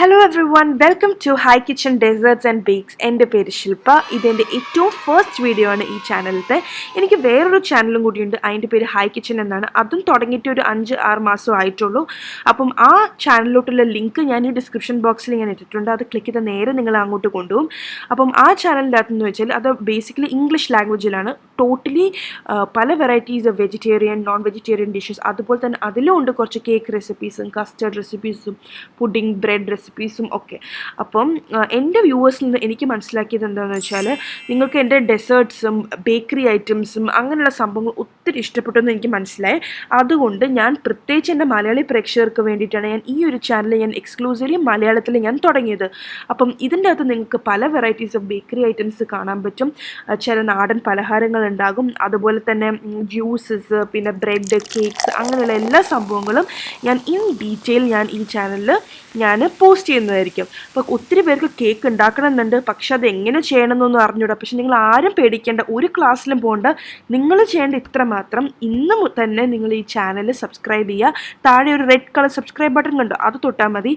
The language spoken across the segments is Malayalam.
Hello everyone, welcome to hi kitchen desserts and bakes. എൻ്റെ പേര് ശില്പ. ഇതെൻ്റെ ഏറ്റവും ഫസ്റ്റ് വീഡിയോ ആണ് ഈ ചാനലിലത്തെ. എനിക്ക് വേറൊരു ചാനലും കൂടിയുണ്ട്, അതിൻ്റെ പേര് ഹൈ കിച്ചൺ എന്നാണ്. അതും തുടങ്ങിയിട്ട് ഒരു 5-6 മാസം ആയിട്ടുള്ളൂ. അപ്പം ആ ചാനലിലോട്ടുള്ള ലിങ്ക് ഞാൻ ഈ ഡിസ്ക്രിപ്ഷൻ ബോക്സിൽ ഞാൻ ഇട്ടിട്ടുണ്ട്. അത് ക്ലിക്ക് ചെയ്ത നേരെ നിങ്ങൾ അങ്ങോട്ട് കൊണ്ടുപോകും. അപ്പം ആ ചാനലിൻ്റെ അകത്തെന്ന് വെച്ചാൽ അത് ബേസിക്കലി ഇംഗ്ലീഷ് ലാംഗ്വേജിലാണ്. ടോട്ടലി പല varieties of vegetarian, non vegetarian dishes, അതുപോലെ തന്നെ അതിലും ഉണ്ട് കുറച്ച് കേക്ക് റെസിപ്പീസും കസ്റ്റർഡ് റെസിപ്പീസും പുഡിംഗ് ബ്രെഡ് റെസിപ്പീസും ഒക്കെ. അപ്പം എൻ്റെ വ്യൂവേഴ്സിൽ നിന്ന് എനിക്ക് മനസ്സിലാക്കിയത് എന്താണെന്ന് വെച്ചാൽ, നിങ്ങൾക്ക് എൻ്റെ ഡെസേർട്ട്സും ബേക്കറി ഐറ്റംസും അങ്ങനെയുള്ള സംഭവങ്ങൾ ഒത്തിരി ഇഷ്ടപ്പെട്ടെന്ന് എനിക്ക് മനസ്സിലായി. അതുകൊണ്ട് ഞാൻ പ്രത്യേകിച്ച് എൻ്റെ മലയാളി പ്രേക്ഷകർക്ക് വേണ്ടിയിട്ടാണ് ഞാൻ ഈ ഒരു ചാനൽ ഞാൻ എക്സ്ക്ലൂസീവ്ലി മലയാളത്തിൽ ഞാൻ തുടങ്ങിയത്. അപ്പം ഇതിൻ്റെ അകത്ത് നിങ്ങൾക്ക് പല വെറൈറ്റീസ് ഓഫ് ബേക്കറി ഐറ്റംസ് കാണാൻ പറ്റും. ചില നാടൻ പലഹാരങ്ങൾ ഉണ്ടാകും, അതുപോലെ തന്നെ ജ്യൂസസ്, പിന്നെ ബ്രെഡ്, കേക്ക്സ്, അങ്ങനെയുള്ള എല്ലാ സംഭവങ്ങളും ഞാൻ ഇൻ ഡീറ്റെയിൽ ഞാൻ ഈ ചാനലിൽ ഞാൻ പോസ്റ്റ് ചെയ്യുന്നതായിരിക്കും. അപ്പോൾ ഒത്തിരി പേർക്ക് കേക്ക് ഉണ്ടാക്കണമെന്നുണ്ട്, പക്ഷെ അത് എങ്ങനെ ചെയ്യണമെന്നൊന്നും അറിഞ്ഞൂടാ. പക്ഷെ നിങ്ങൾ ആരും പേടിക്കേണ്ട, ഒരു ക്ലാസ്സിലും പോകേണ്ട. നിങ്ങൾ ചെയ്യേണ്ട ഇത്ര മാത്രം, ഇന്ന് തന്നെ നിങ്ങൾ ഈ ചാനൽ സബ്സ്ക്രൈബ് ചെയ്യുക. താഴെ ഒരു റെഡ് കളർ സബ്സ്ക്രൈബ് ബട്ടൺ കണ്ടോ, അത് തൊട്ടാൽ മതി.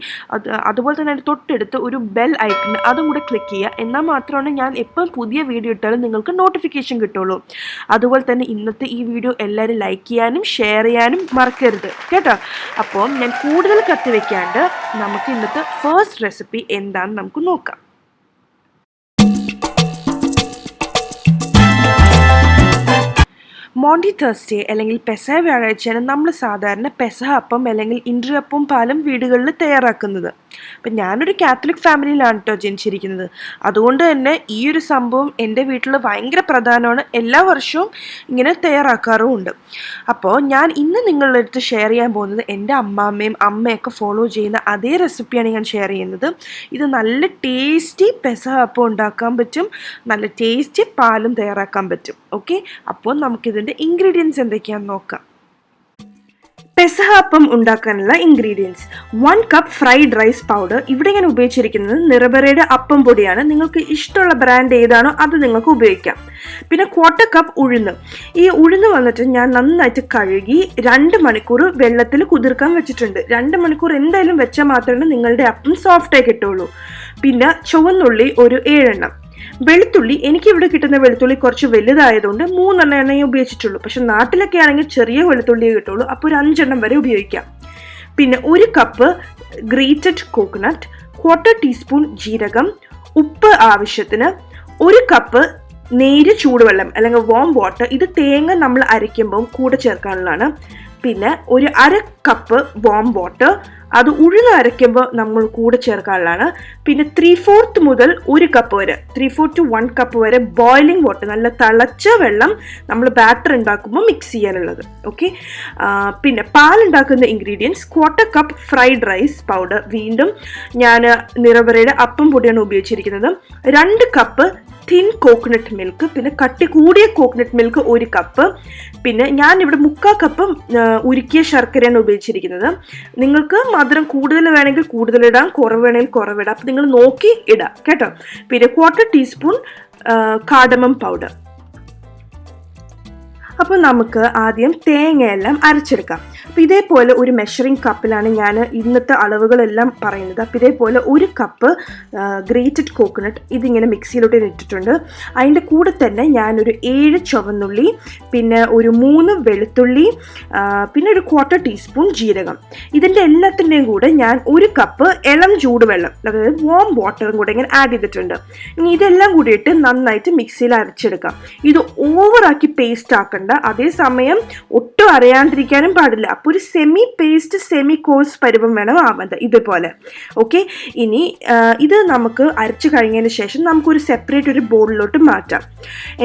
അതുപോലെ തന്നെ അതിൻ്റെ തൊട്ടടുത്ത് ഒരു ബെൽ ഐക്കൺ, അതും കൂടെ ക്ലിക്ക് ചെയ്യുക. എന്നാൽ മാത്രമാണ് ഞാൻ എപ്പം പുതിയ വീഡിയോ ഇട്ടാലും നിങ്ങൾക്ക് നോട്ടിഫിക്കേഷൻ കിട്ടുള്ളൂ. അതുപോലെ തന്നെ ഇന്നത്തെ ഈ വീഡിയോ എല്ലാവരും ലൈക്ക് ചെയ്യാനും ഷെയർ ചെയ്യാനും മറക്കരുത് കേട്ടോ. അപ്പോൾ ഞാൻ കൂടുതൽ കത്തി വെക്കാണ്ട് നമുക്ക് ഇന്നത്തെ ഫസ്റ്റ് റെസിപ്പി എന്താണെന്ന് നമുക്ക് നോക്കാം. മോണ്ടി തേഴ്സ്ഡേ അല്ലെങ്കിൽ പെസഹ വ്യാഴാഴ്ചയാണ് നമ്മൾ സാധാരണ പെസഹ അപ്പം അല്ലെങ്കിൽ ഇൻട്രിയപ്പവും പാലും വീടുകളിൽ തയ്യാറാക്കുന്നത്. അപ്പം ഞാനൊരു കാത്തലിക് ഫാമിലിയിലാണ് കേട്ടോ ജനിച്ചിരിക്കുന്നത്. അതുകൊണ്ട് തന്നെ ഈ ഒരു സംഭവം എൻ്റെ വീട്ടിൽ ഭയങ്കര പ്രധാനമാണ്. എല്ലാ വർഷവും ഇങ്ങനെ തയ്യാറാക്കാറുമുണ്ട്. അപ്പോൾ ഞാൻ ഇന്ന് നിങ്ങളുടെ അടുത്ത് ഷെയർ ചെയ്യാൻ പോകുന്നത് എൻ്റെ അമ്മയൊക്കെ ഫോളോ ചെയ്യുന്ന അതേ റെസിപ്പിയാണ് ഞാൻ ഷെയർ ചെയ്യുന്നത്. ഇത് നല്ല ടേസ്റ്റി പെസഹ അപ്പം ഉണ്ടാക്കാൻ പറ്റും, നല്ല ടേസ്റ്റി പാലും തയ്യാറാക്കാൻ പറ്റും. ഓക്കെ, അപ്പോൾ നമുക്കിതിൻ്റെ ഇൻഗ്രീഡിയൻസ് എന്തൊക്കെയാണെന്ന് നോക്കാം. പെസഹ അപ്പം ഉണ്ടാക്കാനുള്ള ingredients: 1 cup fried rice powder. ഇവിടെ ഞാൻ ഉപയോഗിച്ചിരിക്കുന്നത് നിറബറയുടെ അപ്പം പൊടിയാണ്. നിങ്ങൾക്ക് ഇഷ്ടമുള്ള ബ്രാൻഡ് ഏതാണോ അത് നിങ്ങൾക്ക് ഉപയോഗിക്കാം. പിന്നെ 1/4 കപ്പ് ഉഴുന്ന്. ഈ ഉഴുന്ന് വന്നിട്ട് ഞാൻ നന്നായിട്ട് കഴുകി 2 മണിക്കൂർ വെള്ളത്തിൽ കുതിർക്കാൻ വെച്ചിട്ടുണ്ട്. 2 മണിക്കൂർ എന്തായാലും വെച്ചാൽ മാത്രമേ നിങ്ങളുടെ അപ്പം സോഫ്റ്റായി കിട്ടുള്ളൂ. പിന്നെ ചുവന്നുള്ളി ഒരു 7 എണ്ണം. വെളുത്തുള്ളി, എനിക്കിവിടെ കിട്ടുന്ന വെളുത്തുള്ളി കുറച്ച് വലുതായതുകൊണ്ട് 3 എണ്ണ ഉപയോഗിച്ചിട്ടുള്ളൂ. പക്ഷെ നാട്ടിലൊക്കെ ആണെങ്കിൽ ചെറിയ വെളുത്തുള്ളിയേ കിട്ടുള്ളൂ, അപ്പോൾ ഒരു 5 എണ്ണം വരെ ഉപയോഗിക്കാം. പിന്നെ 1 കപ്പ് ഗ്രേറ്റഡ് കോക്കനട്ട്, 1/4 ടീസ്പൂൺ ജീരകം, ഉപ്പ് ആവശ്യത്തിന്, 1 കപ്പ് നേരിയ ചൂടുവെള്ളം അല്ലെങ്കിൽ വാം വാട്ടർ. ഇത് തേങ്ങ നമ്മൾ അരയ്ക്കുമ്പോൾ കൂടെ ചേർക്കാനുള്ളതാണ്. പിന്നെ ഒരു 1/2 കപ്പ് വാം വാട്ടർ, അത് ഉഴുന്ന് അരയ്ക്കുമ്പോൾ നമ്മൾ കൂടെ ചേർക്കാനുള്ളതാണ്. പിന്നെ 3/4 മുതൽ 1 കപ്പ് വരെ, 3/4 to 1 കപ്പ് വരെ ബോയിലിംഗ് വാട്ടർ, നല്ല തിളച്ച വെള്ളം നമ്മൾ ബാറ്റർ ഉണ്ടാക്കുമ്പോൾ മിക്സ് ചെയ്യാനുള്ളത്. ഓക്കെ, പിന്നെ പാലുണ്ടാക്കുന്ന ingredients: 1/4 cup fried rice powder. വീണ്ടും ഞാൻ നിറവറയുടെ അപ്പം പൊടിയാണ് ഉപയോഗിച്ചിരിക്കുന്നത്. 2 കപ്പ് തിൻ കോക്കനട്ട് മിൽക്ക്. പിന്നെ കട്ടി കൂടിയ കോക്കനട്ട് മിൽക്ക് 1 കപ്പ്. പിന്നെ ഞാനിവിടെ 3/4 കപ്പ് ഉരുക്കിയ ശർക്കരയാണ് ഉപയോഗിച്ചിരിക്കുന്നത്. നിങ്ങൾക്ക് മധുരം കൂടുതൽ വേണമെങ്കിൽ കൂടുതലിടാം, കുറവ് വേണമെങ്കിൽ കുറവിടാം. അപ്പം നിങ്ങൾ നോക്കി ഇടാം കേട്ടോ. പിന്നെ 1/4 ടീസ്പൂൺ കാർഡമം പൗഡർ. അപ്പോൾ നമുക്ക് ആദ്യം തേങ്ങയെല്ലാം അരച്ചെടുക്കാം. അപ്പോൾ ഇതേപോലെ ഒരു മെഷറിംഗ് കപ്പിലാണ് ഞാൻ ഇന്നത്തെ അളവുകളെല്ലാം പറയുന്നത്. അപ്പോൾ ഇതേപോലെ 1 കപ്പ് ഗ്രേറ്റഡ് കോക്കനട്ട് ഇതിങ്ങനെ മിക്സിയിലോട്ട് ഇട്ടിട്ടുണ്ട്. അതിൻ്റെ കൂടെ തന്നെ ഞാനൊരു 7 ചുവന്നുള്ളി, പിന്നെ ഒരു 3 വെളുത്തുള്ളി, പിന്നെ ഒരു 1/4 ടീസ്പൂൺ ജീരകം. ഇതിൻ്റെ എല്ലാത്തിൻ്റെയും കൂടെ ഞാൻ 1 കപ്പ് ഇളം ചൂടുവെള്ളം, അതായത് വാം വാട്ടറും കൂടെ ഇങ്ങനെ ആഡ് ചെയ്തിട്ടുണ്ട്. ഇനി ഇതെല്ലാം കൂടിയിട്ട് നന്നായിട്ട് മിക്സിയിൽ അരച്ചെടുക്കാം. ഇത് ഓവറാക്കി പേസ്റ്റ് ആക്കണ്ട, അതേസമയം ഒട്ടും അറിയാണ്ടിരിക്കാനും പാടില്ല. അപ്പോൾ ഒരു സെമി പേസ്റ്റ്, സെമി കോഴ്സ് പരുവം വേണം ആവാൻ ഇതുപോലെ. ഓക്കെ, ഇനി ഇത് നമുക്ക് അരച്ചു കഴിഞ്ഞതിന് ശേഷം നമുക്കൊരു സെപ്പറേറ്റ് ഒരു ബോളിലോട്ട് മാറ്റാം.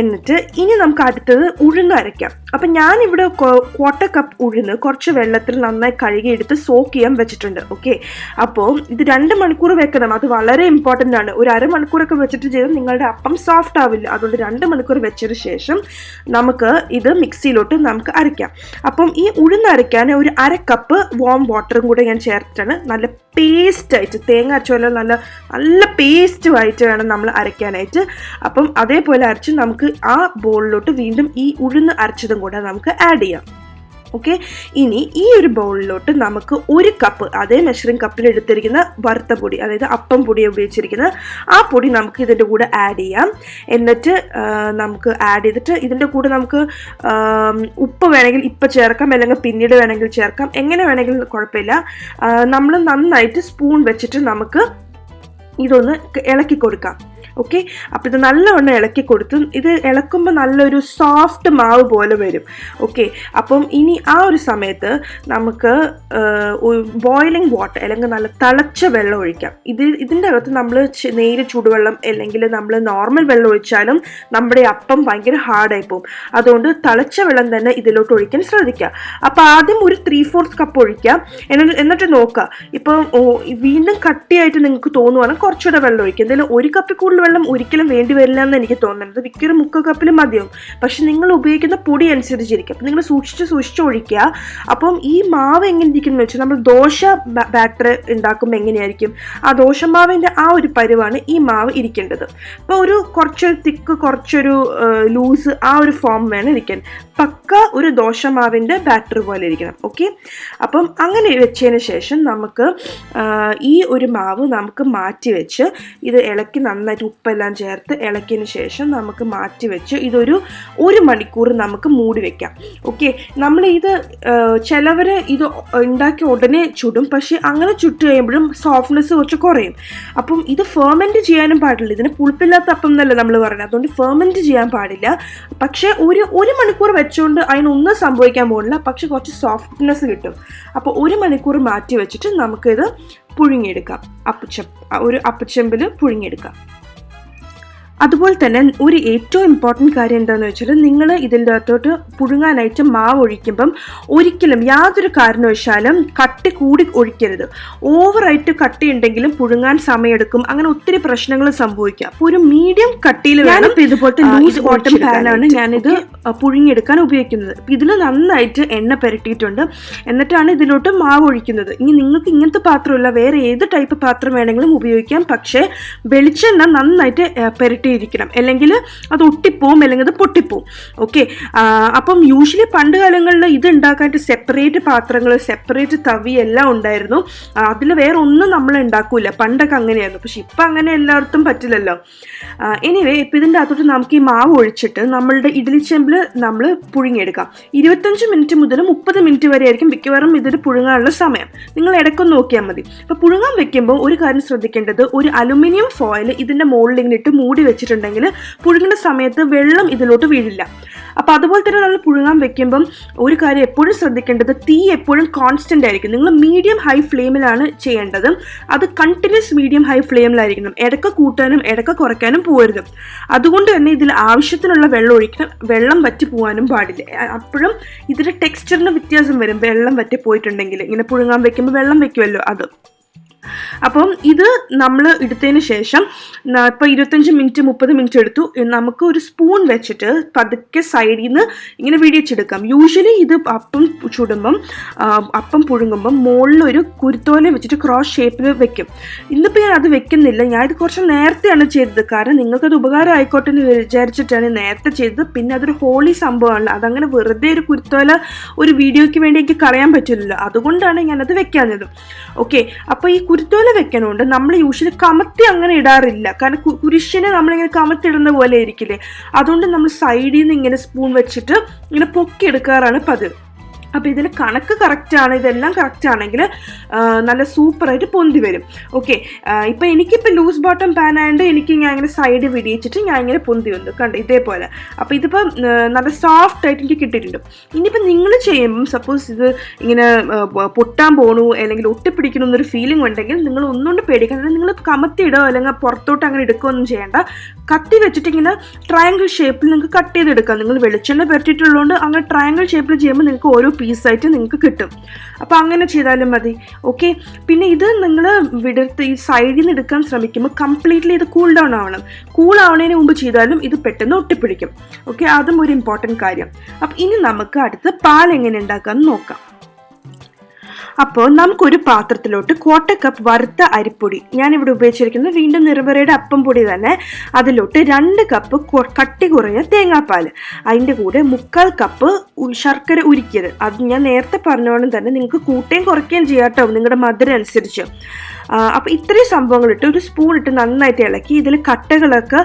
എന്നിട്ട് ഇനി നമുക്ക് അടുത്തത് ഉഴുന്ന് അരയ്ക്കാം. അപ്പം ഞാനിവിടെ 1/4 കപ്പ് ഉഴുന്ന് കുറച്ച് വെള്ളത്തിൽ നന്നായി കഴുകിയെടുത്ത് സോക്ക് ചെയ്യാൻ വെച്ചിട്ടുണ്ട്. ഓക്കെ, അപ്പോൾ ഇത് 2 മണിക്കൂർ വെക്കണം, അത് വളരെ ഇമ്പോർട്ടൻ്റ് ആണ്. ഒരു 1/2 മണിക്കൂറൊക്കെ വെച്ചിട്ട് ചെയ്താൽ നിങ്ങളുടെ അപ്പം സോഫ്റ്റ് ആവില്ല. അതുകൊണ്ട് 2 മണിക്കൂർ വെച്ചതിന് ശേഷം നമുക്ക് ഇത് മിക്സിയിലോട്ട് നമുക്ക് അരയ്ക്കാം. അപ്പം ഈ ഉഴുന്ന് അരയ്ക്കാൻ ഒരു 1/2 കപ്പ് വാം വാട്ടറും കൂടെ ഞാൻ ചേർത്തിട്ടാണ് നല്ല പേസ്റ്റായിട്ട്, തേങ്ങ അരച്ച പോലെ നല്ല നല്ല പേസ്റ്റുമായിട്ട് വേണം നമ്മൾ അരയ്ക്കാനായിട്ട്. അപ്പം അതേപോലെ അരച്ച് നമുക്ക് ആ ബോളിലോട്ട് വീണ്ടും ഈ ഉഴുന്ന് അരച്ചതും കൂടെ നമുക്ക് ആഡ് ചെയ്യാം. ഓക്കെ. ഇനി ഈ ഒരു ബൗളിലോട്ട് നമുക്ക് 1 കപ്പ് അതേ മെഷറിംഗ് കപ്പിൽ എടുത്തിരിക്കുന്ന വറുത്ത പൊടി, അതായത് അപ്പം പൊടി ഉപയോഗിച്ചിരിക്കുന്നത്, ആ പൊടി നമുക്ക് ഇതിൻ്റെ കൂടെ ആഡ് ചെയ്യാം. എന്നിട്ട് നമുക്ക് ആഡ് ചെയ്തിട്ട് ഇതിൻ്റെ കൂടെ നമുക്ക് ഉപ്പ് വേണമെങ്കിൽ ഇപ്പം ചേർക്കാം, അല്ലെങ്കിൽ പിന്നീട് വേണമെങ്കിൽ ചേർക്കാം, എങ്ങനെ വേണമെങ്കിലും കുഴപ്പമില്ല. നമ്മൾ നന്നായിട്ട് സ്പൂൺ വെച്ചിട്ട് നമുക്ക് ഇതൊന്ന് ഇളക്കി കൊടുക്കാം. ഓക്കെ. അപ്പോൾ ഇത് നല്ലവണ്ണം ഇളക്കി കൊടുത്തു. ഇത് ഇളക്കുമ്പോൾ നല്ലൊരു സോഫ്റ്റ് മാവ് പോലെ വരും. ഓക്കെ. അപ്പം ഇനി ആ ഒരു സമയത്ത് നമുക്ക് ബോയിലിംഗ് വാട്ടർ അല്ലെങ്കിൽ നല്ല തിളച്ച വെള്ളം ഒഴിക്കാം. ഇതിൻ്റെ അകത്ത് നമ്മൾ നേരെ ചൂടുവെള്ളം അല്ലെങ്കിൽ നമ്മൾ നോർമൽ വെള്ളം ഒഴിച്ചാലും നമ്മുടെ അപ്പം ഭയങ്കര ഹാർഡായി പോകും. അതുകൊണ്ട് തിളച്ച വെള്ളം തന്നെ ഇതിലോട്ട് ഒഴിക്കാൻ ശ്രദ്ധിക്കുക. അപ്പോൾ ആദ്യം ഒരു 3/4 കപ്പ് ഒഴിക്കാം. എന്നിട്ട് നോക്കുക. ഇപ്പം വീണ്ടും കട്ടിയായിട്ട് നിങ്ങൾക്ക് തോന്നുവാണെങ്കിൽ കുറച്ചുകൂടെ വെള്ളം ഒഴിക്കുക. എന്തായാലും 1 കപ്പിൽ കൂടുതൽ വെള്ളം ഒരിക്കലും വേണ്ടി വരില്ല എന്ന് എനിക്ക് തോന്നുന്നത്. മിക്കൊരു 3 കപ്പിലും മതിയാവും. പക്ഷെ നിങ്ങൾ ഉപയോഗിക്കുന്ന പൊടി അനുസരിച്ചിരിക്കും. അപ്പം നിങ്ങൾ സൂക്ഷിച്ച് ഒഴിക്കുക. അപ്പം ഈ മാവ് എങ്ങനെ ഇരിക്കുന്നു വെച്ചാൽ നമ്മൾ ദോശ ബാറ്റർ ഉണ്ടാക്കുമ്പോൾ എങ്ങനെയായിരിക്കും, ആ ദോശമാവിൻ്റെ ആ ഒരു പരുവാണ് ഈ മാവ് ഇരിക്കേണ്ടത്. അപ്പോൾ കുറച്ചൊരു തിക്ക് കുറച്ചൊരു ലൂസ് ആ ഒരു ഫോം വേണം ഇരിക്കാൻ. പക്ക ഒരു ദോശമാവിൻ്റെ ബാറ്റർ പോലെ ഇരിക്കണം. ഓക്കെ. അപ്പം അങ്ങനെ വെച്ചതിന് ശേഷം നമുക്ക് ഈ ഒരു മാവ് നമുക്ക് മാറ്റി വെച്ച് ഇത് ഇളക്കി നന്നായിട്ട് ഉപ്പെല്ലാം ചേർത്ത് ഇളക്കിയതിന് ശേഷം നമുക്ക് മാറ്റി വെച്ച് ഇതൊരു 1 മണിക്കൂർ നമുക്ക് മൂടി വെക്കാം. ഓക്കെ. നമ്മളിത് ചിലവർ ഇത് ഉണ്ടാക്കി ഉടനെ ചുടും, പക്ഷേ അങ്ങനെ ചുട്ട് കഴിയുമ്പോഴും സോഫ്റ്റ്നെസ് കുറച്ച് കുറയും. അപ്പം ഇത് ഫെർമെൻറ്റ് ചെയ്യാനും പാടില്ല. ഇതിന് പുളിപ്പില്ലാത്ത അപ്പം എന്നല്ല നമ്മൾ പറയുന്നത്. അതുകൊണ്ട് ഫെർമെൻറ്റ് ചെയ്യാൻ പാടില്ല. പക്ഷേ ഒരു മണിക്കൂർ വെച്ചുകൊണ്ട് അതിനൊന്നും സംഭവിക്കാൻ പോകില്ല. പക്ഷെ കുറച്ച് സോഫ്റ്റ്നെസ് കിട്ടും. അപ്പോൾ 1 മണിക്കൂർ മാറ്റി വെച്ചിട്ട് നമുക്കിത് പുഴുങ്ങിയെടുക്കാം. ഒരു അപ്പച്ചെമ്പിൽ പുഴുങ്ങിയെടുക്കാം. അതുപോലെ തന്നെ ഒരു ഏറ്റവും ഇമ്പോർട്ടൻറ്റ് കാര്യം എന്താണെന്ന് വെച്ചാൽ, നിങ്ങൾ ഇതിൻ്റെ അകത്തോട്ട് പുഴുങ്ങാനായിട്ട് മാവ് ഒഴിക്കുമ്പം ഒരിക്കലും യാതൊരു കാരണവശാലും കട്ടി കൂടി ഒഴിക്കരുത്. ഓവറായിട്ട് കട്ടി ഉണ്ടെങ്കിലും പുഴുങ്ങാൻ സമയമെടുക്കും. അങ്ങനെ ഒത്തിരി പ്രശ്നങ്ങൾ സംഭവിക്കുക. അപ്പോൾ ഒരു മീഡിയം കട്ടിയിൽ വേണം. ഇതുപോലത്തെ ലൂസ് ബോട്ടം പാനാണ് ഞാനിത് പുഴുങ്ങിയെടുക്കാൻ ഉപയോഗിക്കുന്നത്. അപ്പോൾ ഇതിൽ നന്നായിട്ട് എണ്ണ പുരട്ടിയിട്ടുണ്ട്. എന്നിട്ടാണ് ഇതിലോട്ട് മാവ് ഒഴിക്കുന്നത്. ഇനി നിങ്ങൾക്ക് ഇങ്ങനത്തെ പാത്രമല്ല, വേറെ ഏത് ടൈപ്പ് പാത്രം വേണമെങ്കിലും ഉപയോഗിക്കാം. പക്ഷേ വെളിച്ചെണ്ണ നന്നായിട്ട് പുരട്ടി ഇരിക്കണം, അല്ലെങ്കിൽ അത് ഒട്ടിപ്പോവും, അല്ലെങ്കിൽ അത് പൊട്ടിപ്പോവും. ഓക്കെ. അപ്പം യൂഷ്വലി പണ്ട് കാലങ്ങളിൽ ഇത് ഉണ്ടാക്കാനായിട്ട് സെപ്പറേറ്റ് പാത്രങ്ങൾ, സെപ്പറേറ്റ് തവി എല്ലാം ഉണ്ടായിരുന്നു. അതിൽ വേറെ ഒന്നും നമ്മൾ ഉണ്ടാക്കൂല. പണ്ടൊക്കെ അങ്ങനെയായിരുന്നു. പക്ഷെ ഇപ്പം അങ്ങനെ എല്ലായിടത്തും പറ്റില്ലല്ലോ. എനിവേ, ഇപ്പം ഇതിൻ്റെ അകത്തോട്ട് നമുക്ക് ഈ മാവ് ഒഴിച്ചിട്ട് നമ്മളുടെ ഇഡ്ഡലി ചെമ്പിൽ നമ്മൾ പുഴുങ്ങിയെടുക്കാം. 25 മിനിറ്റ് മുതൽ 30 മിനിറ്റ് വരെ ആയിരിക്കും മിക്കവാറും ഇതിൽ പുഴുങ്ങാനുള്ള സമയം. നിങ്ങൾ ഇടയ്ക്കൊന്ന് നോക്കിയാൽ മതി. അപ്പോൾ പുഴുങ്ങാൻ വെക്കുമ്പോൾ ഒരു കാര്യം ശ്രദ്ധിക്കേണ്ടത്, ഒരു അലുമിനിയം ഫോയിൽ ഇതിൻ്റെ മുകളിൽ ഇങ്ങനെ ഇട്ട് മൂടി വെച്ചിട്ടുണ്ടെങ്കിൽ പുഴുങ്ങുന്ന സമയത്ത് വെള്ളം ഇതിലോട്ട് വീഴില്ല. അപ്പോൾ അതുപോലെ തന്നെ നമ്മൾ പുഴുങ്ങാൻ വെക്കുമ്പം ഒരു കാര്യം എപ്പോഴും ശ്രദ്ധിക്കേണ്ടത്, തീ എപ്പോഴും കോൺസ്റ്റൻ്റ് ആയിരിക്കും. നിങ്ങൾ മീഡിയം ഹൈ ഫ്ലെയിമിലാണ് ചെയ്യേണ്ടത്. അത് കണ്ടിന്യൂസ് മീഡിയം ഹൈ ഫ്ലെയിമിലായിരിക്കണം. ഇടയ്ക്ക് കൂട്ടാനും ഇടയ്ക്ക് കുറയ്ക്കാനും പോകരുത്. അതുകൊണ്ട് തന്നെ ഇതിൽ ആവശ്യത്തിനുള്ള വെള്ളം ഒഴിക്കണം. വെള്ളം വറ്റി പോകാനും പാടില്ല. അപ്പോഴും ഇതിൻ്റെ ടെക്സ്ചറിന് വ്യത്യാസം വരും. വെള്ളം വറ്റി പോയിട്ടുണ്ടെങ്കിൽ ഇങ്ങനെ പുഴുങ്ങാൻ വെക്കുമ്പോൾ വെള്ളം വെക്കുമല്ലോ അത്. അപ്പം ഇത് നമ്മൾ എടുത്തതിന് ശേഷം ഇപ്പോൾ 25 മിനിറ്റ് 30 മിനിറ്റ് എടുത്തു. നമുക്ക് ഒരു സ്പൂൺ വെച്ചിട്ട് പതുക്കെ സൈഡിൽ നിന്ന് ഇങ്ങനെ വിടിയിച്ചെടുക്കാം. യൂഷ്വലി ഇത് അപ്പം ചുടുമ്പം അപ്പം പുഴുങ്ങുമ്പം മുകളിലൊരു കുരുത്തോല വെച്ചിട്ട് ക്രോസ് ഷേപ്പിൽ വെക്കും. ഇന്നിപ്പോൾ ഞാൻ അത് വെക്കുന്നില്ല. ഞാൻ ഇത് കുറച്ച് നേരത്തെയാണ് ചെയ്തത്. കാരണം നിങ്ങൾക്കത് ഉപകാരം ആയിക്കോട്ടെ എന്ന് വിചാരിച്ചിട്ടാണ് നേരത്തെ ചെയ്തത്. പിന്നെ അതൊരു ഹോളി സംഭവമാണല്ലോ. അതങ്ങനെ വെറുതെ ഒരു കുരുത്തോല ഒരു വീഡിയോയ്ക്ക് വേണ്ടി എനിക്ക് കളയാൻ പറ്റില്ലല്ലോ. അതുകൊണ്ടാണ് ഞാനത് വെക്കാഞ്ഞത്. ഓക്കെ. അപ്പോൾ ഈ കുരുത്തോല വെക്കണോണ്ട് നമ്മൾ യൂഷ്വലി കമത്തി അങ്ങനെ ഇടാറില്ല. കാരണം കുരിശിനെ നമ്മളിങ്ങനെ കമത്തിടുന്ന പോലെ ആയിരിക്കില്ലേ. അതുകൊണ്ട് നമ്മൾ സൈഡിൽ നിന്ന് ഇങ്ങനെ സ്പൂൺ വെച്ചിട്ട് ഇങ്ങനെ പൊക്കിയെടുക്കാറാണ് പതിവ്. അപ്പോൾ ഇതിന് കണക്ക് കറക്റ്റാണ്, ഇതെല്ലാം കറക്റ്റ് ആണെങ്കിൽ നല്ല സൂപ്പറായിട്ട് പൊന്തി വരും. ഓക്കെ. ഇപ്പോൾ എനിക്കിപ്പോൾ ലൂസ് ബോട്ടം പാൻ ആയതുകൊണ്ട് എനിക്ക് ഞാൻ ഇങ്ങനെ സൈഡ് വിടിയിച്ചിട്ട് ഞാൻ ഇങ്ങനെ പൊന്തി വന്നു കണ്ട് ഇതേപോലെ. അപ്പോൾ ഇതിപ്പോൾ നല്ല സോഫ്റ്റ് ആയിട്ട് എനിക്ക് കിട്ടിയിട്ടുണ്ട്. ഇനിയിപ്പോൾ നിങ്ങൾ ചെയ്യുമ്പം സപ്പോസ് ഇത് ഇങ്ങനെ പൊട്ടാൻ പോകണു അല്ലെങ്കിൽ ഒട്ടിപ്പിടിക്കണം എന്നൊരു ഫീലിംഗ് ഉണ്ടെങ്കിൽ നിങ്ങൾ ഒന്നുകൊണ്ട് പേടിക്കണം. നിങ്ങൾ കമത്തിയിടോ അല്ലെങ്കിൽ പുറത്തോട്ട് അങ്ങനെ എടുക്കുകയൊന്നും ചെയ്യേണ്ട. കത്തി വെച്ചിട്ട് ഇങ്ങനെ ട്രയാങ്കിൾ ഷേപ്പിൽ നിങ്ങൾക്ക് കട്ട് ചെയ്തെടുക്കാം. നിങ്ങൾ വെളിച്ചെണ്ണ പരട്ടിയിട്ടുള്ളതുകൊണ്ട് അങ്ങനെ ട്രയാങ്കിൾ ഷേപ്പിൽ ചെയ്യുമ്പോൾ നിങ്ങൾക്ക് ഓരോ പീസായിട്ട് നിങ്ങൾക്ക് കിട്ടും. അപ്പോൾ അങ്ങനെ ചെയ്താലും മതി. ഓക്കെ. പിന്നെ ഇത് നിങ്ങൾ വിടർത്ത് ഈ സൈഡിൽ നിന്ന് എടുക്കാൻ ശ്രമിക്കുമ്പോൾ കംപ്ലീറ്റ്ലി ഇത് കൂൾ ഡൗൺ ആവണം. കൂൾ ആവുന്നതിന് മുമ്പ് ചെയ്താലും ഇത് പെട്ടെന്ന് ഒട്ടിപ്പിടിക്കും. ഓക്കെ. അതും ഒരു ഇമ്പോർട്ടൻറ്റ് കാര്യം. അപ്പം ഇനി നമുക്ക് അടുത്ത് പാൽ എങ്ങനെ ഉണ്ടാക്കാമെന്ന് നോക്കാം. അപ്പോൾ നമുക്കൊരു പാത്രത്തിലോട്ട് 1/4 കപ്പ് വറുത്ത അരിപ്പൊടി, ഞാനിവിടെ ഉപയോഗിച്ചിരിക്കുന്നത് വീണ്ടും നിർവരയുടെ അപ്പം പൊടി തന്നെ, അതിലോട്ട് 2 കപ്പ് കട്ടി കുറഞ്ഞ തേങ്ങാപ്പാൽ, അതിൻ്റെ കൂടെ 1/4 കപ്പ് ശർക്കര ഉരുക്കിയത്. അത് ഞാൻ നേരത്തെ പറഞ്ഞോണം തന്നെ നിങ്ങൾക്ക് കൂട്ടുകയും കുറയ്ക്കുകയും ചെയ്യാം കേട്ടോ, നിങ്ങളുടെ മധുരം അനുസരിച്ച്. അപ്പോൾ ഇത്രയും സംഭവങ്ങളിട്ട് ഒരു സ്പൂൺ ഇട്ട് നന്നായിട്ട് ഇളക്കി ഇതിൽ കട്ടകളൊക്കെ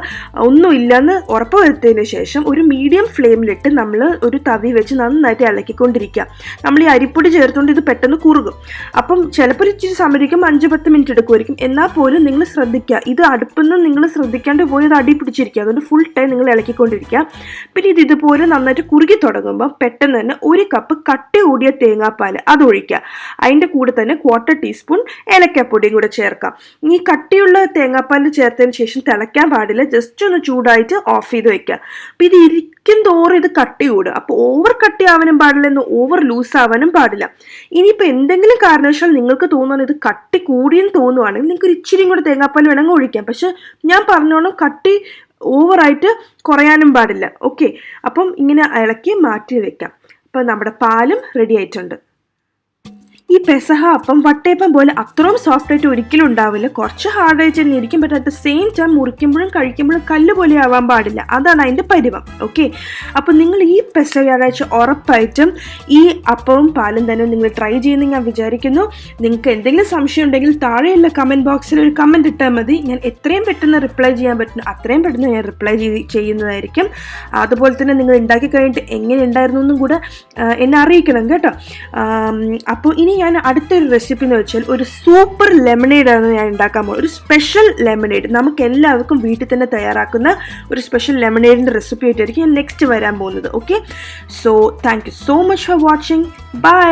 ഒന്നുമില്ലെന്ന് ഉറപ്പ് വരുത്തിയതിന് ശേഷം ഒരു മീഡിയം ഫ്ലെയിമിലിട്ട് നമ്മൾ ഒരു തവി വെച്ച് നന്നായിട്ട് ഇളക്കിക്കൊണ്ടിരിക്കുക. നമ്മൾ ഈ അരിപ്പൊടി ചേർത്തുകൊണ്ട് ഇത് പെട്ടെന്ന് കുറുകും. അപ്പം ചിലപ്പോൾ ഇച്ചിരി സമയം 5-10 മിനിറ്റ് എടുക്കുമായിരിക്കും. എന്നാൽ പോലും നിങ്ങൾ ശ്രദ്ധിക്കുക, ഇത് അടുപ്പിൽ നിന്ന് നിങ്ങൾ ശ്രദ്ധിക്കാണ്ട് പോയി അത് അടി പിടിച്ചിരിക്കുക. അതുകൊണ്ട് ഫുൾ ടൈം നിങ്ങൾ ഇളക്കിക്കൊണ്ടിരിക്കുക. പിന്നെ ഇതുപോലെ നന്നായിട്ട് കുറുകി തുടങ്ങുമ്പോൾ പെട്ടെന്ന് തന്നെ 1 കപ്പ് കട്ടി കൂടിയ തേങ്ങാപ്പാൽ അത് ഒഴിക്കുക. അതിൻ്റെ കൂടെ തന്നെ 1/4 ടീസ്പൂൺ ഏലക്കാപ്പൊടി കൂടെ ചേർക്കാം. ഈ കട്ടിയുള്ള തേങ്ങാപ്പാൽ ചേർത്തതിന് ശേഷം തിളയ്ക്കാൻ പാടില്ല, ജസ്റ്റ് ഒന്ന് ചൂടായിട്ട് ഓഫ് ചെയ്ത് വെക്കുക. അപ്പം ഇത് ഇരിക്കും തോറും ഇത് കട്ടി കൂടും. അപ്പോൾ ഓവർ കട്ടി ആവാനും പാടില്ല, എന്ന് ഓവർ ലൂസ് ആവാനും പാടില്ല. ഇനിയിപ്പോൾ എന്തെങ്കിലും കാരണവശാൽ നിങ്ങൾക്ക് തോന്നുന്നു ഇത് കട്ടി കൂടിയെന്ന് തോന്നുവാണെങ്കിൽ നിങ്ങൾക്ക് ഇച്ചിരിയും കൂടെ തേങ്ങാപ്പാൽ വേണമെങ്കിൽ ഒഴിക്കാം. പക്ഷെ ഞാൻ പറഞ്ഞോണം കട്ടി ഓവറായിട്ട് കുറയാനും പാടില്ല. ഓക്കെ, അപ്പം ഇങ്ങനെ ഇളക്കി മാറ്റി വെക്കാം. അപ്പം നമ്മുടെ പാലും റെഡി ആയിട്ടുണ്ട്. ഈ പെസഹ അപ്പം വട്ടയപ്പം പോലെ അത്രയും സോഫ്റ്റ് ആയിട്ട് ഒരിക്കലും ഉണ്ടാവില്ല, കുറച്ച് ഹാർഡായിട്ട് തന്നെ ഇരിക്കും. But at the same time മുറിക്കുമ്പോഴും കഴിക്കുമ്പോഴും കല്ല് പോലെ ആവാൻ പാടില്ല, അതാണ് അതിൻ്റെ പരുവം. ഓക്കെ, അപ്പോൾ നിങ്ങൾ ഈ പെസഹ വ്യാഴാഴ്ച ഉറപ്പായിട്ടും ഈ അപ്പവും പാലും തന്നെ നിങ്ങൾ ട്രൈ ചെയ്യുമെന്ന് ഞാൻ വിചാരിക്കുന്നു. നിങ്ങൾക്ക് എന്തെങ്കിലും സംശയം ഉണ്ടെങ്കിൽ താഴെയുള്ള കമൻറ്റ് ബോക്സിൽ ഒരു കമൻറ്റ് ഇട്ടാൽ മതി. ഞാൻ എത്രയും പെട്ടെന്ന് റിപ്ലൈ ചെയ്യാൻ പറ്റുന്നു അത്രയും പെട്ടെന്ന് ഞാൻ റിപ്ലൈ ചെയ്യുന്നതായിരിക്കും. അതുപോലെ തന്നെ നിങ്ങൾ ഉണ്ടാക്കി കഴിഞ്ഞിട്ട് എങ്ങനെ ഉണ്ടായിരുന്നു എന്നും കൂടെ എന്നെ അറിയിക്കണം കേട്ടോ. അപ്പോൾ ഇനി ഞാൻ അടുത്തൊരു റെസിപ്പി എന്ന് വെച്ചാൽ ഒരു സൂപ്പർ ലെമണേഡ് ആണ് ഞാൻ ഉണ്ടാക്കാൻ പോകുന്നത്. ഒരു സ്പെഷ്യൽ ലെമണേഡ്, നമുക്ക് എല്ലാവർക്കും വീട്ടിൽ തന്നെ തയ്യാറാക്കുന്ന ഒരു സ്പെഷ്യൽ ലെമണേഡിൻ്റെ റെസിപ്പി ആയിട്ടായിരിക്കും ഞാൻ നെക്സ്റ്റ് വരാൻ പോകുന്നത്. Okay, so thank you so much for watching. By.